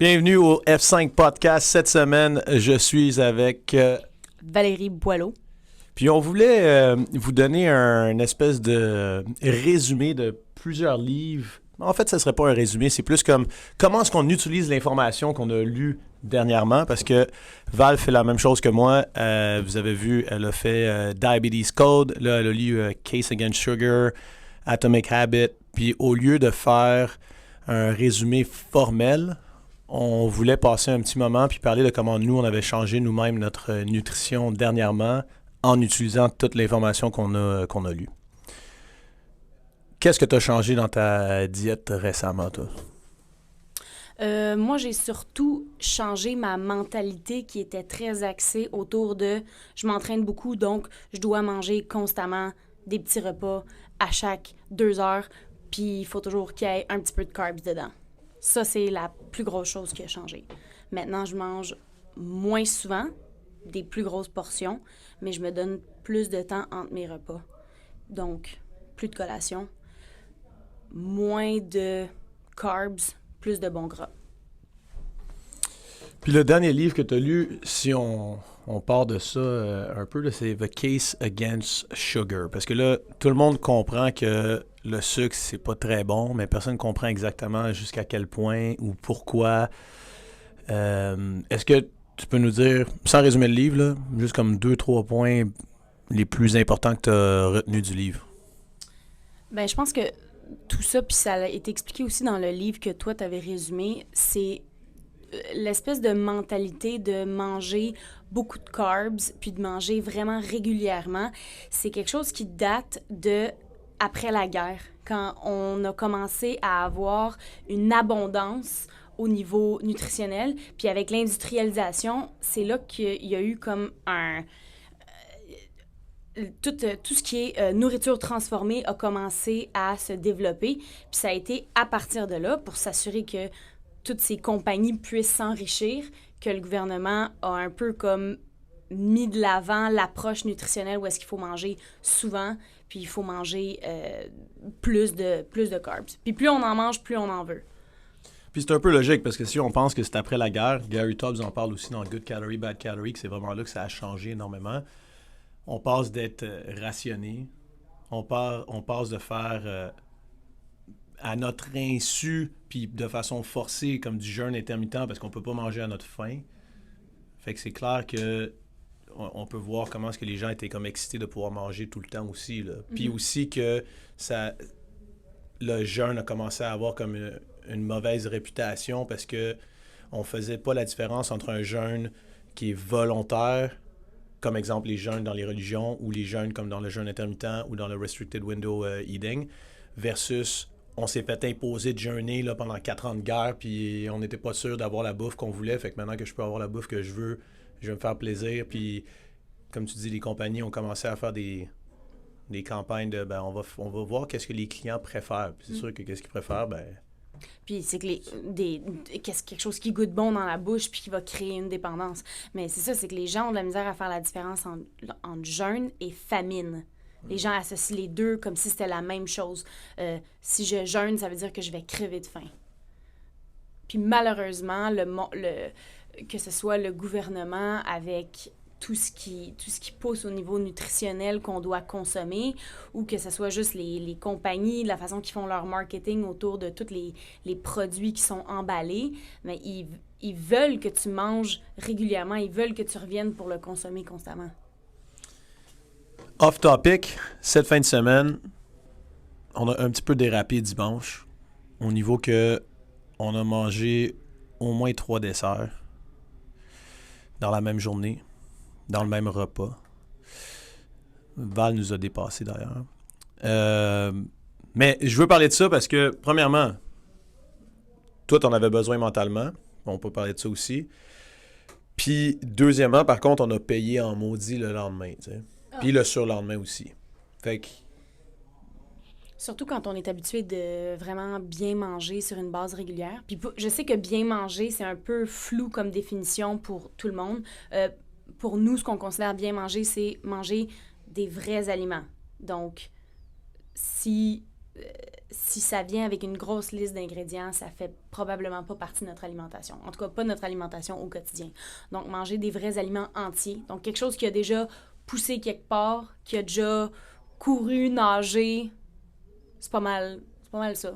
Bienvenue au F5 Podcast. Cette semaine, je suis avec Valérie Boileau. Puis on voulait vous donner un espèce de résumé de plusieurs livres. En fait, ça ne serait pas un résumé, c'est plus comme comment est-ce qu'on utilise l'information qu'on a lue dernièrement, parce que Val fait la même chose que moi. Vous avez vu, elle a fait Diabetes Code, là elle a lu Case Against Sugar, Atomic Habit, puis au lieu de faire un résumé formel, on voulait passer un petit moment puis parler de comment nous, on avait changé nous-mêmes notre nutrition dernièrement en utilisant toute l'information qu'on a lue. Qu'est-ce que tu as changé dans ta diète récemment, toi? Moi, j'ai surtout changé ma mentalité qui était très axée autour de je m'entraîne beaucoup, donc je dois manger constamment des petits repas à chaque 2 heures, puis il faut toujours qu'il y ait un petit peu de carbs dedans. Ça, c'est la plus grosse chose qui a changé. Maintenant, je mange moins souvent, des plus grosses portions, mais je me donne plus de temps entre mes repas. Donc, plus de collation, moins de carbs, plus de bons gras. Puis le dernier livre que tu as lu, si on part de ça un peu, là, c'est The Case Against Sugar. Parce que là, tout le monde comprend que le sucre, c'est pas très bon, mais personne ne comprend exactement jusqu'à quel point ou pourquoi. Est-ce que tu peux nous dire, sans résumer le livre, là, juste comme 2-3 points les plus importants que tu as retenus du livre? Ben, je pense que tout ça, puis ça a été expliqué aussi dans le livre que toi, tu avais résumé, c'est l'espèce de mentalité de manger beaucoup de carbs, puis de manger vraiment régulièrement. C'est quelque chose qui date de après la guerre, quand on a commencé à avoir une abondance au niveau nutritionnel. Puis avec l'industrialisation, c'est là qu'il y a eu comme tout ce qui est nourriture transformée a commencé à se développer. Puis ça a été à partir de là, pour s'assurer que toutes ces compagnies puissent s'enrichir, que le gouvernement a un peu comme mis de l'avant l'approche nutritionnelle où est-ce qu'il faut manger souvent, puis il faut manger plus de carbs. Puis plus on en mange, plus on en veut. Puis c'est un peu logique, parce que si on pense que c'est après la guerre, Gary Tubbs en parle aussi dans Good Calorie, Bad Calorie, que c'est vraiment là que ça a changé énormément. On passe d'être rationné, on passe de faire à notre insu, puis de façon forcée, comme du jeûne intermittent, parce qu'on peut pas manger à notre faim. Fait que c'est clair que on peut voir comment est-ce que les gens étaient comme excités de pouvoir manger tout le temps aussi, là. Puis aussi que le jeûne a commencé à avoir comme une mauvaise réputation parce que on faisait pas la différence entre un jeûne qui est volontaire, comme exemple les jeûnes dans les religions, ou les jeûnes comme dans le jeûne intermittent ou dans le restricted window eating, versus on s'est fait imposer de jeûner là, pendant 4 ans de guerre, puis on n'était pas sûr d'avoir la bouffe qu'on voulait. Fait que maintenant que je peux avoir la bouffe que je veux, je vais me faire plaisir. Puis, comme tu dis, les compagnies ont commencé à faire des campagnes de on va voir qu'est-ce que les clients préfèrent. Puis c'est sûr que qu'est-ce qu'ils préfèrent, Puis c'est que quelque chose qui goûte bon dans la bouche puis qui va créer une dépendance. Mais c'est ça, c'est que les gens ont de la misère à faire la différence entre jeûne et famine. Les gens associent les deux comme si c'était la même chose. Si je jeûne, ça veut dire que je vais crever de faim. Puis malheureusement, que ce soit le gouvernement avec tout ce qui pousse au niveau nutritionnel qu'on doit consommer, ou que ce soit juste les compagnies, la façon qu'ils font leur marketing autour de tous les produits qui sont emballés, mais ils veulent que tu manges régulièrement, ils veulent que tu reviennes pour le consommer constamment. Off topic, cette fin de semaine, on a un petit peu dérapé dimanche, au niveau que on a mangé au moins 3 desserts dans la même journée, dans le même repas. Val nous a dépassé d'ailleurs. Mais je veux parler de ça parce que, premièrement, toi, t'en avais besoin mentalement. On peut parler de ça aussi. Puis, deuxièmement, par contre, on a payé en maudit le lendemain, tu sais. Puis le surlendemain aussi. Fait que... Surtout quand on est habitué de vraiment bien manger sur une base régulière. Puis je sais que bien manger, c'est un peu flou comme définition pour tout le monde. Pour nous, ce qu'on considère bien manger, c'est manger des vrais aliments. Donc, si si ça vient avec une grosse liste d'ingrédients, ça fait probablement pas partie de notre alimentation. En tout cas, pas notre alimentation au quotidien. Donc, manger des vrais aliments entiers. Donc, quelque chose qui a déjà poussé quelque part, qui a déjà couru, nagé, c'est pas mal ça.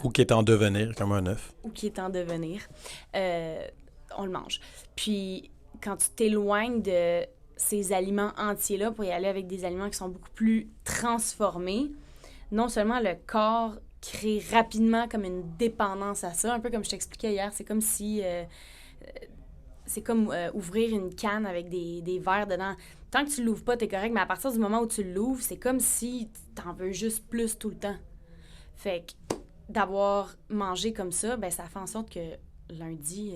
Ou qui est en devenir, comme un œuf. Ou qui est en devenir. On le mange. Puis, quand tu t'éloignes de ces aliments entiers-là pour y aller avec des aliments qui sont beaucoup plus transformés, non seulement le corps crée rapidement comme une dépendance à ça, un peu comme je t'expliquais hier, c'est comme si... c'est comme ouvrir une canne avec des verres dedans. Tant que tu l'ouvres pas, t'es correct, mais à partir du moment où tu l'ouvres, c'est comme si t'en veux juste plus tout le temps. Fait que d'avoir mangé comme ça, ben ça fait en sorte que lundi...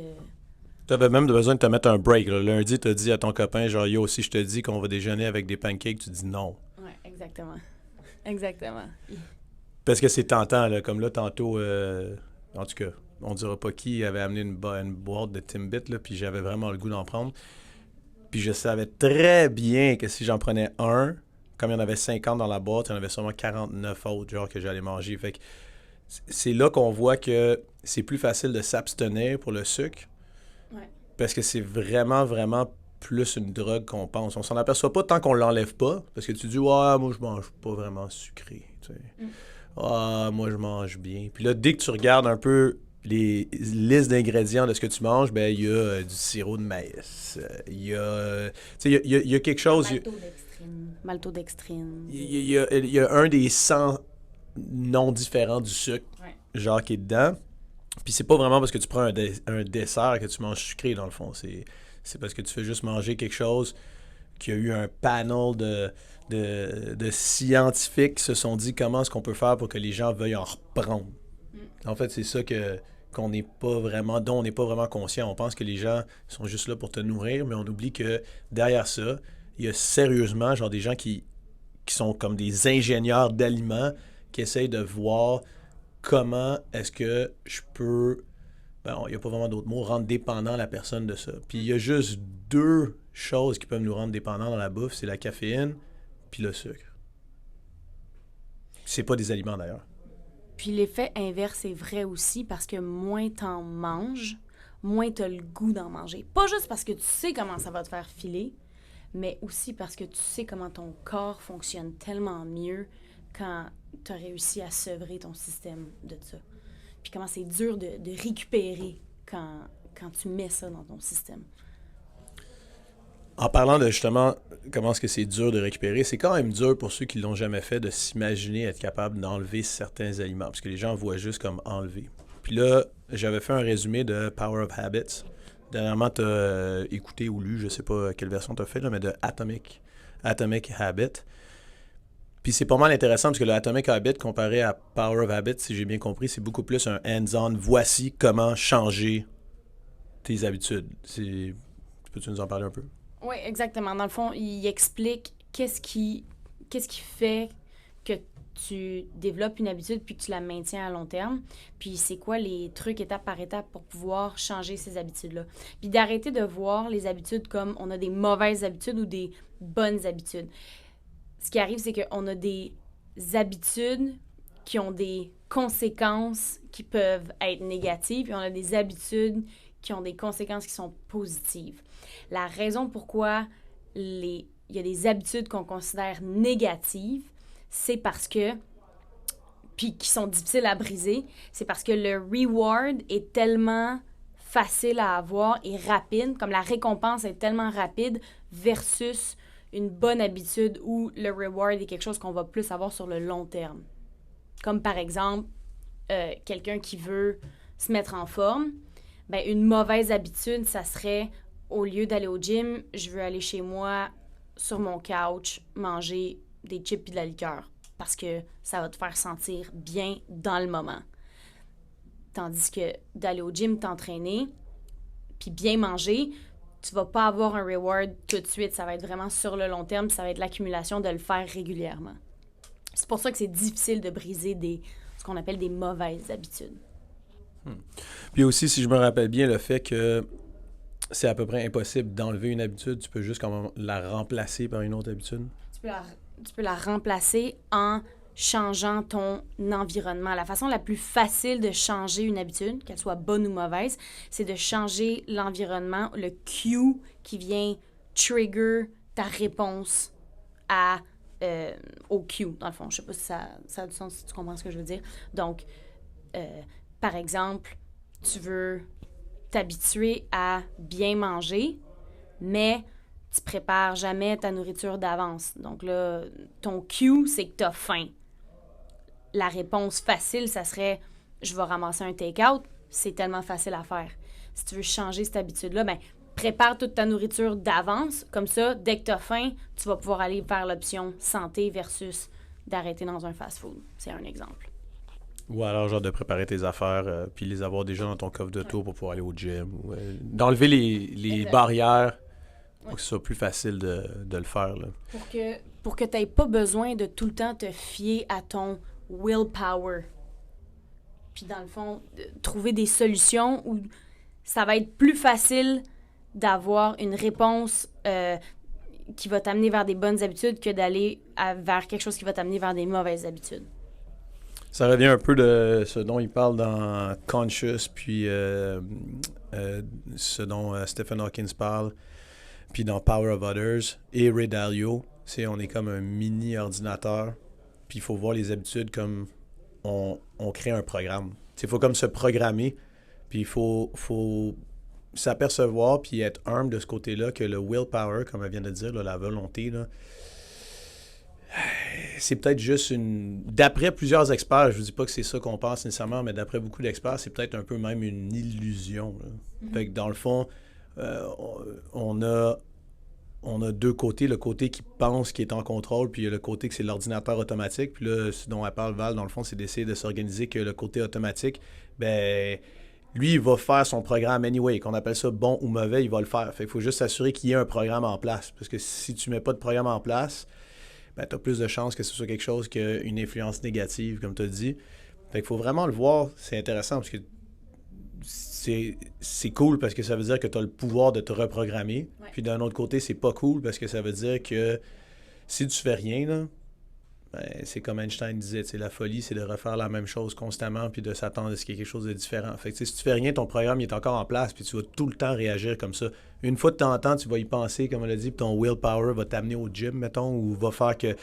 Tu avais même besoin de te mettre un break. Là. Lundi, tu as dit à ton copain, genre, yo, si je te dis qu'on va déjeuner avec des pancakes, tu dis non. Oui, exactement. Exactement. Parce que c'est tentant, là. Comme là, tantôt, en tout cas, on dira pas qui avait amené une boîte de Timbit, là, puis j'avais vraiment le goût d'en prendre. Puis je savais très bien que si j'en prenais un, comme il y en avait 50 dans la boîte, il y en avait seulement 49 autres, genre, que j'allais manger. Fait que c'est là qu'on voit que c'est plus facile de s'abstenir pour le sucre. Ouais. Parce que c'est vraiment, vraiment plus une drogue qu'on pense. On s'en aperçoit pas tant qu'on l'enlève pas. Parce que tu dis, ouais, moi, je mange pas vraiment sucré. Tu sais. Ah, moi, je mange bien. Puis là, dès que tu regardes un peu les listes d'ingrédients de ce que tu manges, ben il y a du sirop de maïs. Il y a... Tu sais, il y a quelque chose... Maltodextrine. Il y a un des 100 noms différents du sucre, genre, qui est dedans. Puis c'est pas vraiment parce que tu prends un dessert que tu manges sucré, dans le fond. C'est parce que tu fais juste manger quelque chose qui a eu un panel de scientifiques qui se sont dit comment est-ce qu'on peut faire pour que les gens veuillent en reprendre. En fait, c'est ça dont on n'est pas vraiment conscient. On pense que les gens sont juste là pour te nourrir, mais on oublie que derrière ça, il y a sérieusement genre des gens qui sont comme des ingénieurs d'aliments qui essayent de voir comment est-ce que je peux, il n'y a pas vraiment d'autres mots, rendre dépendant la personne de ça. Puis il y a juste deux choses qui peuvent nous rendre dépendants dans la bouffe, c'est la caféine puis le sucre. C'est pas des aliments d'ailleurs. Puis l'effet inverse est vrai aussi parce que moins t'en manges, moins t'as le goût d'en manger. Pas juste parce que tu sais comment ça va te faire filer, mais aussi parce que tu sais comment ton corps fonctionne tellement mieux quand tu as réussi à sevrer ton système de ça. Puis comment c'est dur de récupérer quand tu mets ça dans ton système. En parlant de justement comment est-ce que c'est dur de récupérer, c'est quand même dur pour ceux qui l'ont jamais fait de s'imaginer être capable d'enlever certains aliments, parce que les gens voient juste comme enlever. Puis là, j'avais fait un résumé de Power of Habits. Dernièrement, tu as écouté ou lu, je sais pas quelle version tu as fait, là, mais de Atomic Habit. Puis c'est pas mal intéressant parce que le Atomic Habit comparé à Power of Habit, si j'ai bien compris, c'est beaucoup plus un hands-on. Voici comment changer tes habitudes. Peux-tu nous en parler un peu? Oui, exactement. Dans le fond, il explique qu'est-ce qui fait que tu développes une habitude puis que tu la maintiens à long terme. Puis c'est quoi les trucs étape par étape pour pouvoir changer ces habitudes-là. Puis d'arrêter de voir les habitudes comme on a des mauvaises habitudes ou des bonnes habitudes. Ce qui arrive, c'est qu'on a des habitudes qui ont des conséquences qui peuvent être négatives, puis on a des habitudes qui ont des conséquences qui sont positives. La raison pourquoi il y a des habitudes qu'on considère négatives, c'est parce que, puis qui sont difficiles à briser, c'est parce que le reward est tellement facile à avoir et rapide, comme la récompense est tellement rapide versus une bonne habitude où le reward est quelque chose qu'on va plus avoir sur le long terme. Comme par exemple, quelqu'un qui veut se mettre en forme, ben une mauvaise habitude, ça serait, au lieu d'aller au gym, je veux aller chez moi, sur mon couch, manger des chips et de la liqueur, parce que ça va te faire sentir bien dans le moment. Tandis que d'aller au gym, t'entraîner, puis bien manger, tu vas pas avoir un reward tout de suite. Ça va être vraiment sur le long terme, ça va être l'accumulation de le faire régulièrement. C'est pour ça que c'est difficile de briser ce qu'on appelle des mauvaises habitudes. Puis aussi, si je me rappelle bien, le fait que c'est à peu près impossible d'enlever une habitude, tu peux juste comme la remplacer par une autre habitude. Tu peux la remplacer en changeant ton environnement. La façon la plus facile de changer une habitude, qu'elle soit bonne ou mauvaise, c'est de changer l'environnement, le cue qui vient trigger ta réponse au cue, dans le fond. Je sais pas si ça a du sens, si tu comprends ce que je veux dire. Donc, par exemple, tu veux t'habituer à bien manger, mais tu prépares jamais ta nourriture d'avance. Donc là, ton cue, c'est que tu as faim. La réponse facile, ça serait « je vais ramasser un take-out ». C'est tellement facile à faire. Si tu veux changer cette habitude-là, ben prépare toute ta nourriture d'avance. Comme ça, dès que tu as faim, tu vas pouvoir aller vers l'option santé versus d'arrêter dans un fast-food. C'est un exemple. Ou alors, genre, de préparer tes affaires puis les avoir déjà dans ton coffre d'auto pour pouvoir aller au gym. Ou, d'enlever les barrières pour que ce soit plus facile de le faire. Là. Pour que tu n'aies pas besoin de tout le temps te fier à ton willpower. Puis dans le fond, trouver des solutions où ça va être plus facile d'avoir une réponse qui va t'amener vers des bonnes habitudes que d'aller vers quelque chose qui va t'amener vers des mauvaises habitudes. Ça revient un peu de ce dont il parle dans Conscious, puis ce dont Stephen Hawking parle, puis dans Power of Others et Ray Dalio. On est comme un mini-ordinateur, puis il faut voir les habitudes comme on crée un programme. Il faut comme se programmer, puis il faut s'apercevoir puis être humble de ce côté-là que le willpower, comme elle vient de dire, là, la volonté, là, c'est peut-être juste d'après plusieurs experts, je vous dis pas que c'est ça qu'on pense nécessairement, mais d'après beaucoup d'experts, c'est peut-être un peu même une illusion. Mm-hmm. Fait que dans le fond, on a deux côtés. Le côté qui pense qu'il est en contrôle, puis il y a le côté que c'est l'ordinateur automatique. Puis là, ce dont elle parle, Val, dans le fond, c'est d'essayer de s'organiser que le côté automatique, ben lui, il va faire son programme anyway. Qu'on appelle ça bon ou mauvais, il va le faire. Fait qu'il faut juste s'assurer qu'il y ait un programme en place. Parce que si tu mets pas de programme en place, ben, tu as plus de chances que ce soit quelque chose qu'une influence négative, comme tu as dit. Fait qu'il faut vraiment le voir. C'est intéressant parce que c'est cool parce que ça veut dire que tu as le pouvoir de te reprogrammer. Ouais. Puis d'un autre côté, c'est pas cool parce que ça veut dire que si tu fais rien, là, ben, c'est comme Einstein disait, la folie, c'est de refaire la même chose constamment puis de s'attendre à ce qu'il y ait quelque chose de différent. Fait que si tu fais rien, ton programme il est encore en place puis tu vas tout le temps réagir comme ça. Une fois de temps en temps, tu vas y penser, comme on l'a dit, puis ton willpower va t'amener au gym, mettons, ou va faire que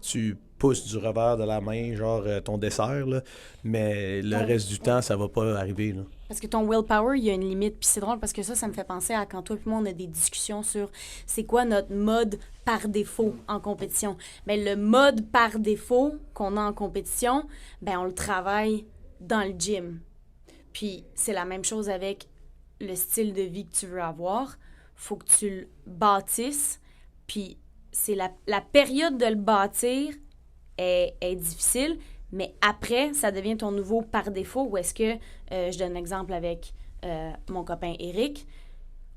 tu pousses du revers de la main, genre ton dessert, là. Mais le reste du temps, ça va pas arriver, là. Parce que ton willpower, il y a une limite. Puis c'est drôle parce que ça me fait penser à quand toi et moi, on a des discussions sur c'est quoi notre mode par défaut en compétition. Bien, le mode par défaut qu'on a en compétition, bien, on le travaille dans le gym. Puis c'est la même chose avec le style de vie que tu veux avoir. Faut que tu le bâtisses. Puis c'est la période de le bâtir est difficile. Mais après, ça devient ton nouveau par défaut. Ou est-ce que, je donne un exemple avec mon copain Eric,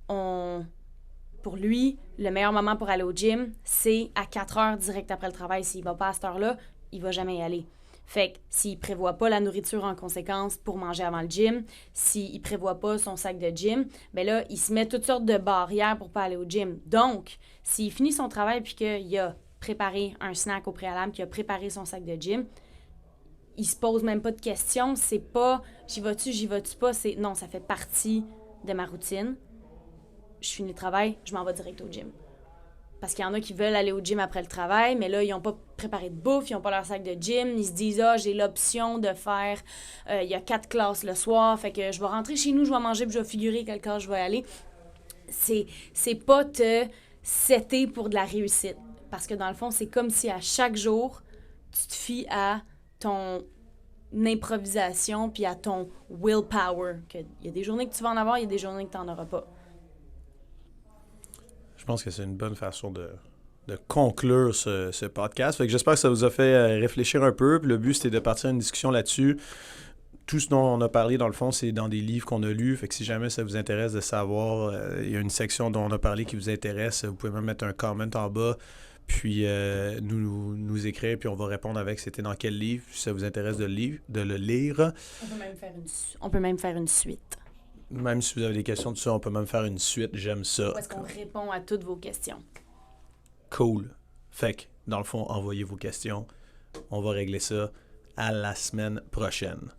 pour lui, le meilleur moment pour aller au gym, c'est à 4 heures direct après le travail. S'il ne va pas à cette heure-là, il ne va jamais y aller. Fait que s'il ne prévoit pas la nourriture en conséquence pour manger avant le gym, s'il ne prévoit pas son sac de gym, bien là, il se met toutes sortes de barrières pour ne pas aller au gym. Donc, s'il finit son travail puis qu'il a préparé un snack au préalable, qu'il a préparé son sac de gym, il se pose même pas de questions. C'est pas j'y vas-tu pas. C'est non, ça fait partie de ma routine. Je finis le travail, je m'en vais direct au gym. Parce qu'il y en a qui veulent aller au gym après le travail, mais là, ils n'ont pas préparé de bouffe, ils n'ont pas leur sac de gym. Ils se disent, j'ai l'option de faire, il y a 4 classes le soir, fait que je vais rentrer chez nous, je vais manger, puis je vais figurer quelle classe je vais aller. C'est pas te setter pour de la réussite. Parce que dans le fond, c'est comme si à chaque jour, tu te fies à ton improvisation puis à ton willpower. Il y a des journées que tu vas en avoir, il y a des journées que tu n'en auras pas. Je pense que c'est une bonne façon de conclure ce podcast. Fait que j'espère que ça vous a fait réfléchir un peu. Puis le but, c'était de partir à une discussion là-dessus. Tout ce dont on a parlé, dans le fond, c'est dans des livres qu'on a lus. Fait que si jamais ça vous intéresse de savoir, il y a une section dont on a parlé qui vous intéresse, vous pouvez même mettre un comment en bas. Puis nous écrire, puis on va répondre avec c'était dans quel livre, si ça vous intéresse de le lire. On peut même faire une suite. Même si vous avez des questions dessus, on peut même faire une suite. J'aime ça. Où est-ce qu'on répond à toutes vos questions? Cool. Fait que, dans le fond, envoyez vos questions. On va régler ça à la semaine prochaine.